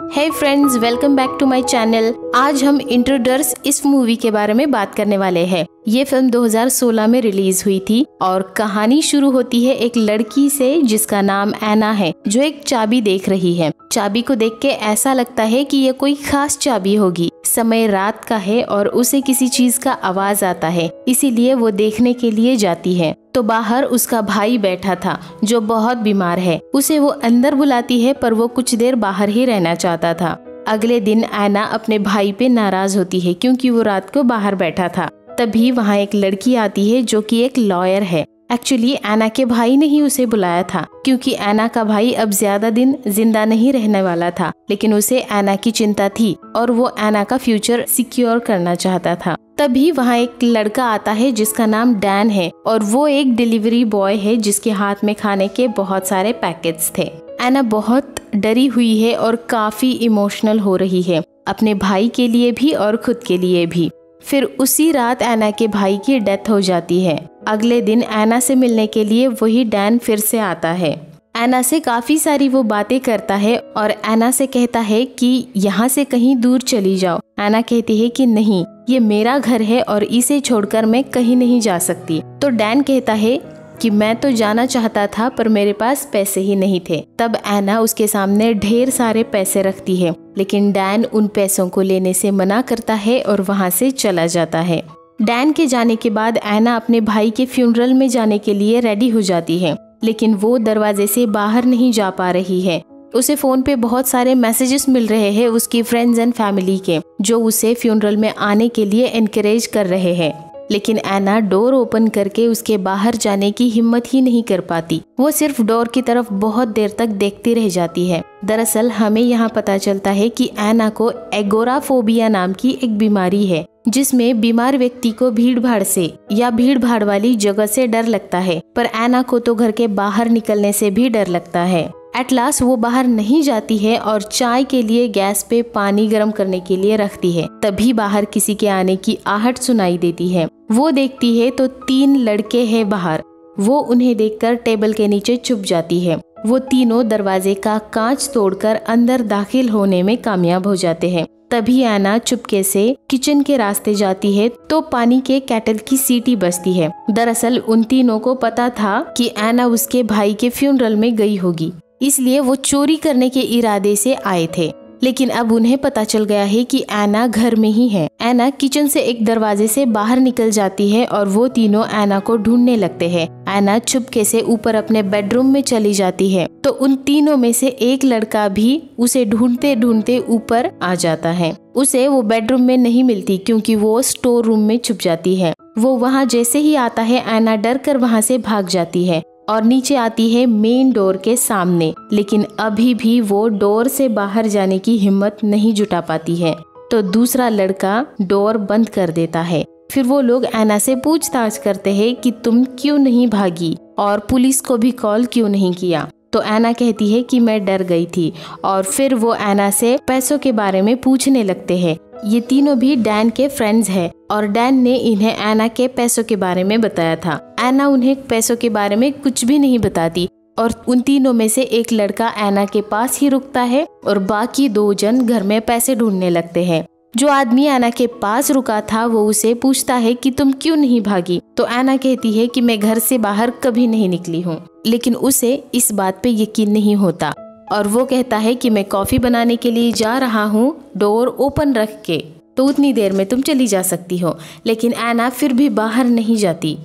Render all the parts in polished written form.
Hey friends, welcome back to my channel. आज हम intruders इस मूवी के बारे में बात करने वाले हैं। ये फिल्म 2016 में रिलीज हुई थी और कहानी शुरू होती है एक लड़की से जिसका नाम एना है, जो एक चाबी देख रही है। चाबी को देख के ऐसा लगता है कि ये कोई खास चाबी होगी। समय रात का है और उसे किसी चीज का आवाज आता है, इसीलिए वो देखने के लिए जाती है। तो बाहर उसका भाई बैठा था जो बहुत बीमार है। उसे वो अंदर बुलाती है पर वो कुछ देर बाहर ही रहना चाहता था। अगले दिन एना अपने भाई पे नाराज होती है क्योंकि वो रात को बाहर बैठा था। तभी वहाँ एक लड़की आती है जो कि एक लॉयर है। एक्चुअली एना के भाई ने ही उसे बुलाया था क्योंकि एना का भाई अब ज्यादा दिन जिंदा नहीं रहने वाला था, लेकिन उसे एना की चिंता थी और वो एना का फ्यूचर सिक्योर करना चाहता था। तभी वहाँ एक लड़का आता है जिसका नाम डैन है और वो एक डिलीवरी बॉय है जिसके हाथ में खाने के बहुत सारे पैकेट्स थे। एना बहुत डरी हुई है और काफी इमोशनल हो रही है, अपने भाई के लिए भी और खुद के लिए भी। फिर उसी रात एना के भाई की डेथ हो जाती है। अगले दिन एना से मिलने के लिए वही डैन फिर से आता है। एना से काफी सारी वो बातें करता है और एना से कहता है कि यहाँ से कहीं दूर चली जाओ। एना कहती है कि नहीं, ये मेरा घर है और इसे छोड़कर मैं कहीं नहीं जा सकती। तो डैन कहता है कि मैं तो जाना चाहता था पर मेरे पास पैसे ही नहीं थे। तब एना उसके सामने ढेर सारे पैसे रखती है, लेकिन डैन उन पैसों को लेने से मना करता है और वहाँ से चला जाता है। डैन के जाने के बाद एना अपने भाई के फ्यूनरल में जाने के लिए रेडी हो जाती है, लेकिन वो दरवाजे से बाहर नहीं जा पा रही है। उसे फोन पे बहुत सारे मैसेजेस मिल रहे हैं उसकी फ्रेंड्स एंड फैमिली के, जो उसे फ्यूनरल में आने के लिए एनकरेज कर रहे हैं। लेकिन एना डोर ओपन करके उसके बाहर जाने की हिम्मत ही नहीं कर पाती। वो सिर्फ डोर की तरफ बहुत देर तक देखती रह जाती है। दरअसल हमें यहाँ पता चलता है कि एना को एगोराफोबिया नाम की एक बीमारी है, जिसमें बीमार व्यक्ति को भीड़ भाड़ से या भीड़ भाड़ वाली जगह से डर लगता है, पर एना को तो घर के बाहर निकलने से भी डर लगता है। एट लास्ट वो बाहर नहीं जाती है और चाय के लिए गैस पे पानी गर्म करने के लिए रखती है। तभी बाहर किसी के आने की आहट सुनाई देती है। वो देखती है तो 3 लड़के हैं बाहर। वो उन्हें देखकर टेबल के नीचे छुप जाती है। वो तीनों दरवाजे का कांच तोड़कर अंदर दाखिल होने में कामयाब हो जाते हैं। तभी एना चुपके से किचन के रास्ते जाती है तो पानी के केटल की सीटी बजती है। दरअसल उन तीनों को पता था कि एना उसके भाई के फ्यूनरल में गई होगी, इसलिए वो चोरी करने के इरादे से आए थे। लेकिन अब उन्हें पता चल गया है कि एना घर में ही है। एना किचन से एक दरवाजे से बाहर निकल जाती है और वो तीनों एना को ढूंढने लगते हैं। एना चुपके से ऊपर अपने बेडरूम में चली जाती है तो उन तीनों में से एक लड़का भी उसे ढूंढते ढूंढते ऊपर आ जाता है। उसे वो बेडरूम में नहीं मिलती क्योंकि वो स्टोर रूम में छुप जाती है। वो वहाँ जैसे ही आता है एना डर कर वहाँ से भाग जाती है और नीचे आती है मेन डोर के सामने, लेकिन अभी भी वो डोर से बाहर जाने की हिम्मत नहीं जुटा पाती है। तो दूसरा लड़का डोर बंद कर देता है। फिर वो लोग एना से पूछताछ करते हैं कि तुम क्यों नहीं भागी और पुलिस को भी कॉल क्यों नहीं किया। तो एना कहती है कि मैं डर गई थी और फिर वो एना से पैसों के बारे में पूछने लगते हैं। ये तीनों भी डैन के फ्रेंड्स हैं और डैन ने इन्हें एना के पैसों के बारे में बताया था। एना उन्हें पैसों के बारे में कुछ भी नहीं बताती और उन तीनों में से एक लड़का एना के पास ही रुकता है और बाकी 2 जन घर में पैसे ढूंढने लगते हैं। जो आदमी एना के पास रुका था वो उसे पूछता है कि तुम क्यों नहीं भागी। तो एना कहती है कि मैं घर से बाहर कभी नहीं निकली हूँ, लेकिन उसे इस बात पे यकीन नहीं होता और वो कहता है कि मैं कॉफी बनाने के लिए जा रहा हूँ, डोर ओपन रख के, तो उतनी देर में तुम चली जा सकती हो। लेकिन एना फिर भी बाहर नहीं जाती।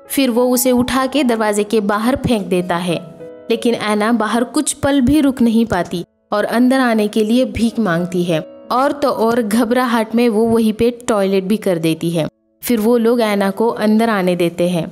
फिर वो उसे उठा के दरवाजे के बाहर फेंक देता है, लेकिन एना बाहर कुछ पल भी रुक नहीं पाती और अंदर आने के लिए भीख मांगती है। और तो और घबराहट में वो वहीं पे टॉयलेट भी कर देती है। फिर वो लोग एना को अंदर आने देते हैं।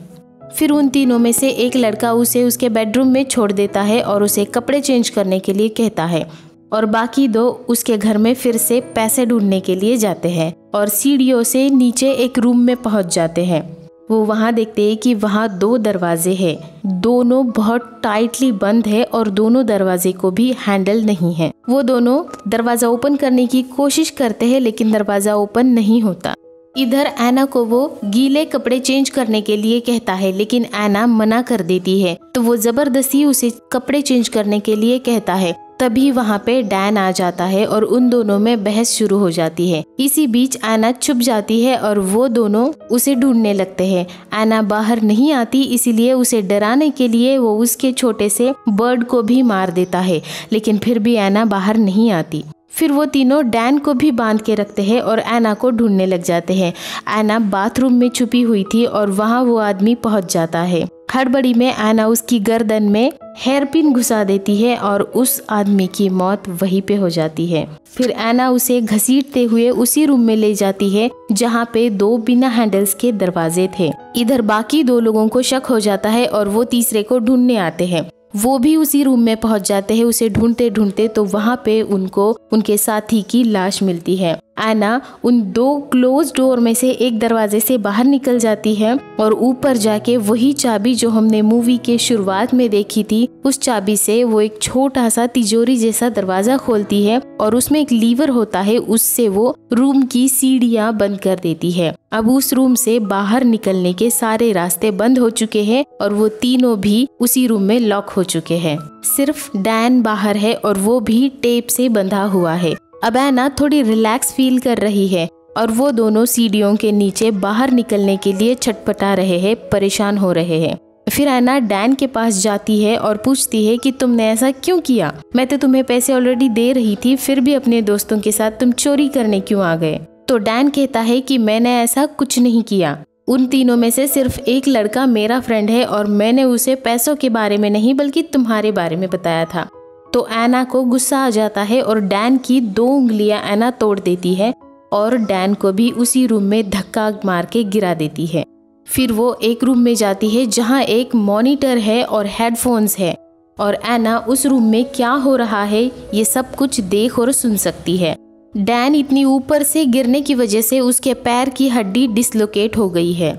फिर उन तीनों में से एक लड़का उसे उसके बेडरूम में छोड़ देता है और उसे कपड़े चेंज करने के लिए कहता है और बाकी 2 उसके घर में फिर से पैसे ढूंढने के लिए जाते हैं और सीढ़ियों से नीचे एक रूम में पहुंच जाते हैं। वो वहाँ देखते हैं कि वहाँ 2 दरवाजे हैं, दोनों बहुत टाइटली बंद है और दोनों दरवाजे को भी हैंडल नहीं है। वो दोनों दरवाजा ओपन करने की कोशिश करते हैं लेकिन दरवाजा ओपन नहीं होता। इधर एना को वो गीले कपड़े चेंज करने के लिए कहता है, लेकिन एना मना कर देती है। तो वो जबरदस्ती उसे कपड़े चेंज करने के लिए कहता है तभी वहाँ पे डैन आ जाता है और उन दोनों में बहस शुरू हो जाती है। इसी बीच एना छुप जाती है और वो दोनों उसे ढूंढने लगते हैं। एना बाहर नहीं आती, इसीलिए उसे डराने के लिए वो उसके छोटे से बर्ड को भी मार देता है, लेकिन फिर भी एना बाहर नहीं आती। फिर वो तीनों डैन को भी बांध के रखते हैं और एना को ढूंढने लग जाते हैं। एना बाथरूम में छुपी हुई थी और वहाँ वो आदमी पहुँच जाता है। हड़बड़ी में एना उसकी गर्दन में हेयरपिन घुसा देती है और उस आदमी की मौत वहीं पे हो जाती है। फिर एना उसे घसीटते हुए उसी रूम में ले जाती है जहाँ पे 2 बिना हैंडल्स के दरवाजे थे। इधर बाकी 2 लोगों को शक हो जाता है और वो तीसरे को ढूंढने आते हैं। वो भी उसी रूम में पहुंच जाते हैं उसे ढूंढते ढूंढते, तो वहाँ पे उनको उनके साथी की लाश मिलती है। एना उन 2 क्लोज डोर में से एक दरवाजे से बाहर निकल जाती है और ऊपर जाके वही चाबी जो हमने मूवी के शुरुआत में देखी थी, उस चाबी से वो एक छोटा सा तिजोरी जैसा दरवाजा खोलती है और उसमें एक लीवर होता है, उससे वो रूम की सीढ़ियां बंद कर देती है। अब उस रूम से बाहर निकलने के सारे रास्ते बंद हो चुके हैं और वो तीनों भी उसी रूम में लॉक हो चुके हैं। सिर्फ डैन बाहर है और वो भी टेप से बंधा हुआ है। अब एना थोड़ी रिलैक्स फील कर रही है और वो दोनों सीढ़ियों के नीचे बाहर निकलने के लिए छटपटा रहे हैं, परेशान हो रहे हैं। फिर एना डैन के पास जाती है और पूछती है कि तुमने ऐसा क्यों किया? मैं तो तुम्हें पैसे ऑलरेडी दे रही थी, फिर भी अपने दोस्तों के साथ तुम चोरी करने क्यों आ गए? तो डैन कहता है कि मैंने ऐसा कुछ नहीं किया। उन तीनों में से सिर्फ एक लड़का मेरा फ्रेंड है और मैंने उसे पैसों के बारे में नहीं बल्कि तुम्हारे बारे में बताया था। तो एना को गुस्सा आ जाता है और डैन की 2 उंगलियां एना तोड़ देती है और डैन को भी उसी रूम में धक्का मार के गिरा देती है। फिर वो एक रूम में जाती है जहां एक मॉनिटर है और हेडफोन्स है और एना उस रूम में क्या हो रहा है ये सब कुछ देख और सुन सकती है। डैन इतनी ऊपर से गिरने की वजह से उसके पैर की हड्डी डिसलोकेट हो गई है।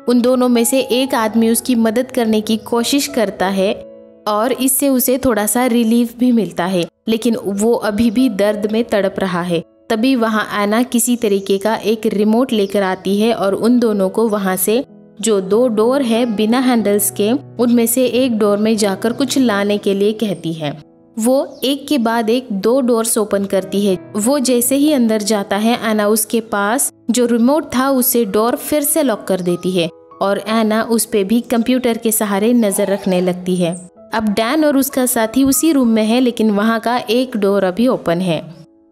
उन दोनों में से एक आदमी उसकी मदद करने की कोशिश करता है और इससे उसे थोड़ा सा रिलीफ भी मिलता है, लेकिन वो अभी भी दर्द में तड़प रहा है। तभी वहाँ एना किसी तरीके का एक रिमोट लेकर आती है और उन दोनों को वहाँ से जो 2 डोर है बिना हैंडल्स के, उनमें से एक डोर में जाकर कुछ लाने के लिए कहती है। वो एक के बाद एक 2 डोर्स ओपन करती है। वो जैसे ही अंदर जाता है एना उसके पास जो रिमोट था उससे डोर फिर से लॉक कर देती है और एना उस पे भी कंप्यूटर के सहारे नजर रखने लगती है। अब डैन और उसका साथी उसी रूम में है, लेकिन वहाँ का एक डोर अभी ओपन है।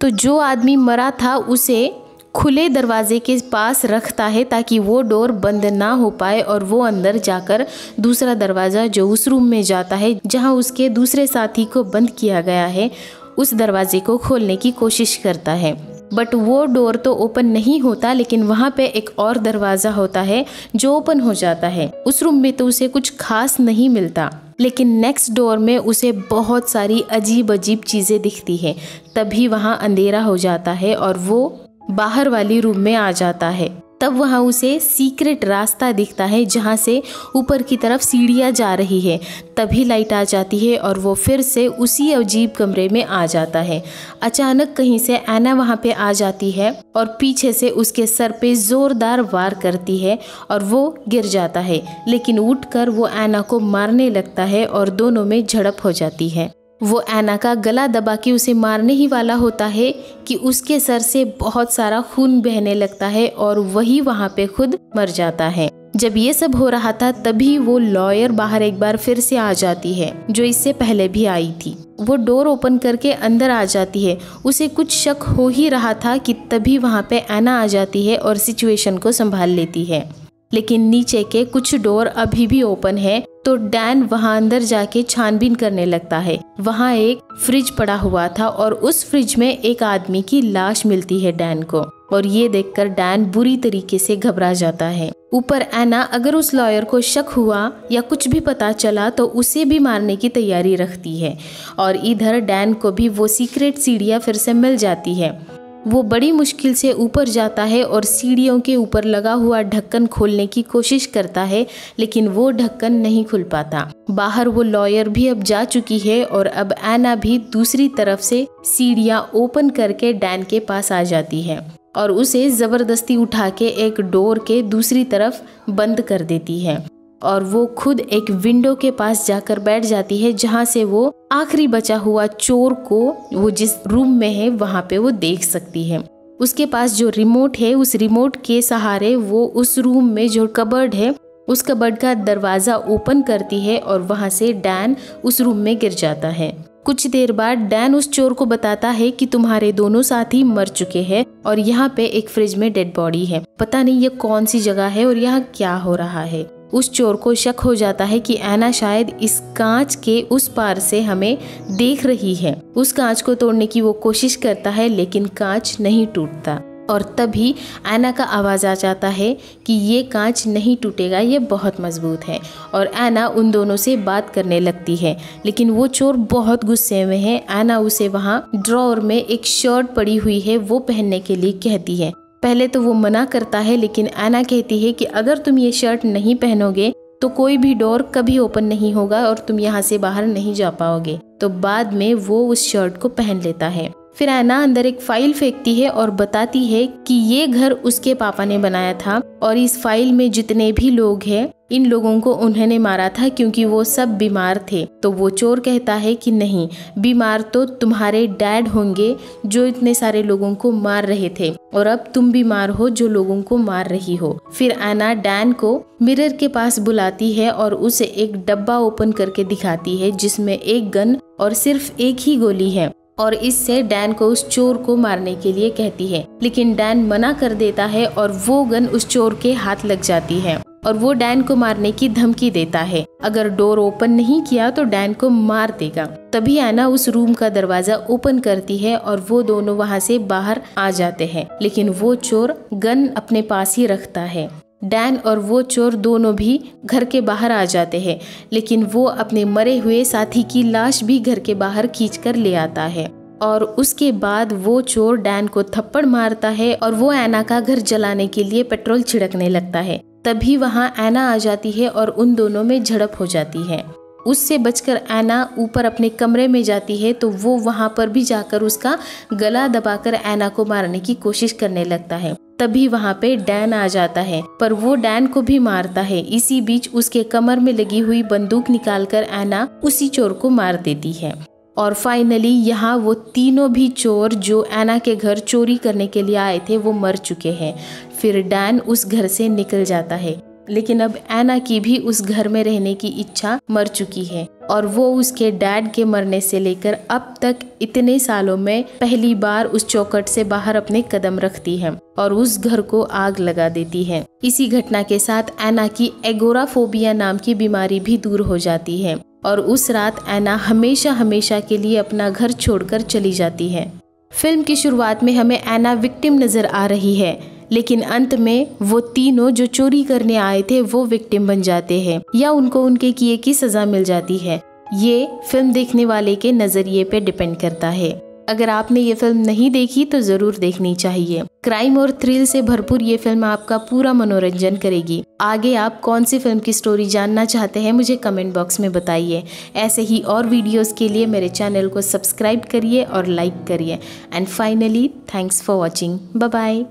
तो जो आदमी मरा था उसे खुले दरवाजे के पास रखता है ताकि वो डोर बंद ना हो पाए और वो अंदर जाकर दूसरा दरवाज़ा जो उस रूम में जाता है जहाँ उसके दूसरे साथी को बंद किया गया है, उस दरवाजे को खोलने की कोशिश करता है। बट वो डोर तो ओपन नहीं होता, लेकिन वहाँ पे एक और दरवाज़ा होता है जो ओपन हो जाता है। उस रूम में तो उसे कुछ खास नहीं मिलता, लेकिन नेक्स्ट डोर में उसे बहुत सारी अजीब अजीब चीज़ें दिखती है। तभी वहाँ अंधेरा हो जाता है और वो बाहर वाली रूम में आ जाता है। तब वहाँ उसे सीक्रेट रास्ता दिखता है जहाँ से ऊपर की तरफ सीढ़ियाँ जा रही है। तभी लाइट आ जाती है और वो फिर से उसी अजीब कमरे में आ जाता है। अचानक कहीं से एना वहाँ पे आ जाती है और पीछे से उसके सर पे जोरदार वार करती है और वो गिर जाता है, लेकिन उठकर वो एना को मारने लगता है और दोनों में झड़प हो जाती है। वो एना का गला दबा के उसे मारने ही वाला होता है कि उसके सर से बहुत सारा खून बहने लगता है और वही वहाँ पे खुद मर जाता है। जब ये सब हो रहा था तभी वो लॉयर बाहर एक बार फिर से आ जाती है, जो इससे पहले भी आई थी। वो डोर ओपन करके अंदर आ जाती है। उसे कुछ शक हो ही रहा था कि तभी वहाँ पे एना आ जाती है और सिचुएशन को संभाल लेती है। लेकिन नीचे के कुछ डोर अभी भी ओपन है, तो डैन वहां अंदर जाके छानबीन करने लगता है। वहां एक फ्रिज पड़ा हुआ था और उस फ्रिज में एक आदमी की लाश मिलती है डैन को, और ये देखकर डैन बुरी तरीके से घबरा जाता है। ऊपर एना अगर उस लॉयर को शक हुआ या कुछ भी पता चला तो उसे भी मारने की तैयारी रखती है, और इधर डैन को भी वो सीक्रेट सीढ़ियाँ फिर से मिल जाती है। वो बड़ी मुश्किल से ऊपर जाता है और सीढ़ियों के ऊपर लगा हुआ ढक्कन खोलने की कोशिश करता है, लेकिन वो ढक्कन नहीं खुल पाता। बाहर वो लॉयर भी अब जा चुकी है और अब एना भी दूसरी तरफ से सीढ़ियां ओपन करके डैन के पास आ जाती है और उसे जबरदस्ती उठा के एक डोर के दूसरी तरफ बंद कर देती है। और वो खुद एक विंडो के पास जाकर बैठ जाती है जहाँ से वो आखिरी बचा हुआ चोर को वो जिस रूम में है वहाँ पे वो देख सकती है। उसके पास जो रिमोट है, उस रिमोट के सहारे वो उस रूम में जो कबर्ड है उस कबर्ड का दरवाज़ा ओपन करती है और वहाँ से डैन उस रूम में गिर जाता है। कुछ देर बाद डैन उस चोर को बताता है कि तुम्हारे दोनों साथी मर चुके हैं और यहाँ पे एक फ्रिज में डेड बॉडी है, पता नहीं ये कौन सी जगह है और यहाँ क्या हो रहा है। उस चोर को शक हो जाता है कि ऐना शायद इस कांच के उस पार से हमें देख रही है। उस कांच को तोड़ने की वो कोशिश करता है लेकिन कांच नहीं टूटता और तभी ऐना का आवाज़ आ जाता है कि ये कांच नहीं टूटेगा, ये बहुत मजबूत है। और ऐना उन दोनों से बात करने लगती है लेकिन वो चोर बहुत गुस्से में है। ऐना उसे वहाँ ड्रॉअर में एक शर्ट पड़ी हुई है वो पहनने के लिए कहती है। पहले तो वो मना करता है लेकिन ऐना कहती है कि अगर तुम ये शर्ट नहीं पहनोगे तो कोई भी डोर कभी ओपन नहीं होगा और तुम यहाँ से बाहर नहीं जा पाओगे। तो बाद में वो उस शर्ट को पहन लेता है। फिर ऐना अंदर एक फाइल फेंकती है और बताती है कि ये घर उसके पापा ने बनाया था और इस फाइल में जितने भी लोग हैं इन लोगों को उन्होंने मारा था क्योंकि वो सब बीमार थे। तो वो चोर कहता है कि नहीं, बीमार तो तुम्हारे डैड होंगे जो इतने सारे लोगों को मार रहे थे और अब तुम बीमार हो जो लोगों को मार रही हो। फिर ऐना डैन को मिरर के पास बुलाती है और उसे एक डब्बा ओपन करके दिखाती है जिसमें एक गन और सिर्फ एक ही गोली है और इससे डैन को उस चोर को मारने के लिए कहती है। लेकिन डैन मना कर देता है और वो गन उस चोर के हाथ लग जाती है और वो डैन को मारने की धमकी देता है, अगर डोर ओपन नहीं किया तो डैन को मार देगा। तभी ऐना उस रूम का दरवाजा ओपन करती है और वो दोनों वहाँ से बाहर आ जाते हैं लेकिन वो चोर गन अपने पास ही रखता है। डैन और वो चोर दोनों भी घर के बाहर आ जाते हैं लेकिन वो अपने मरे हुए साथी की लाश भी घर के बाहर खींचकर ले आता है और उसके बाद वो चोर डैन को थप्पड़ मारता है और वो ऐना का घर जलाने के लिए पेट्रोल छिड़कने लगता है। तभी वहाँ ऐना आ जाती है और उन दोनों में झड़प हो जाती है। उससे बचकर ऐना ऊपर अपने कमरे में जाती है तो वो वहाँ पर भी जाकर उसका गला दबाकर ऐना को मारने की कोशिश करने लगता है। तभी वहाँ पे डैन आ जाता है पर वो डैन को भी मारता है। इसी बीच उसके कमर में लगी हुई बंदूक निकालकर ऐना उसी चोर को मार देती है। और फाइनली यहाँ वो तीनों भी चोर जो ऐना के घर चोरी करने के लिए आए थे वो मर चुके हैं। फिर डैन उस घर से निकल जाता है लेकिन अब ऐना की भी उस घर में रहने की इच्छा मर चुकी है और वो उसके डैड के मरने से लेकर अब तक इतने सालों में पहली बार उस चौखट से बाहर अपने कदम रखती है और उस घर को आग लगा देती है। इसी घटना के साथ ऐना की एगोराफोबिया नाम की बीमारी भी दूर हो जाती है और उस रात ऐना हमेशा हमेशा के लिए अपना घर छोड़कर चली जाती है। फिल्म की शुरुआत में हमें ऐना विक्टिम नजर आ रही है लेकिन अंत में वो तीनों जो चोरी करने आए थे वो विक्टिम बन जाते हैं या उनको उनके किए की सजा मिल जाती है। ये फिल्म देखने वाले के नजरिए पे डिपेंड करता है। अगर आपने ये फिल्म नहीं देखी तो जरूर देखनी चाहिए। क्राइम और थ्रिल से भरपूर ये फिल्म आपका पूरा मनोरंजन करेगी। आगे आप कौन सी फिल्म की स्टोरी जानना चाहते हैं मुझे कमेंट बॉक्स में बताइए। ऐसे ही और वीडियोस के लिए मेरे चैनल को सब्सक्राइब करिए और लाइक करिए। And finally thanks for watching. Bye bye.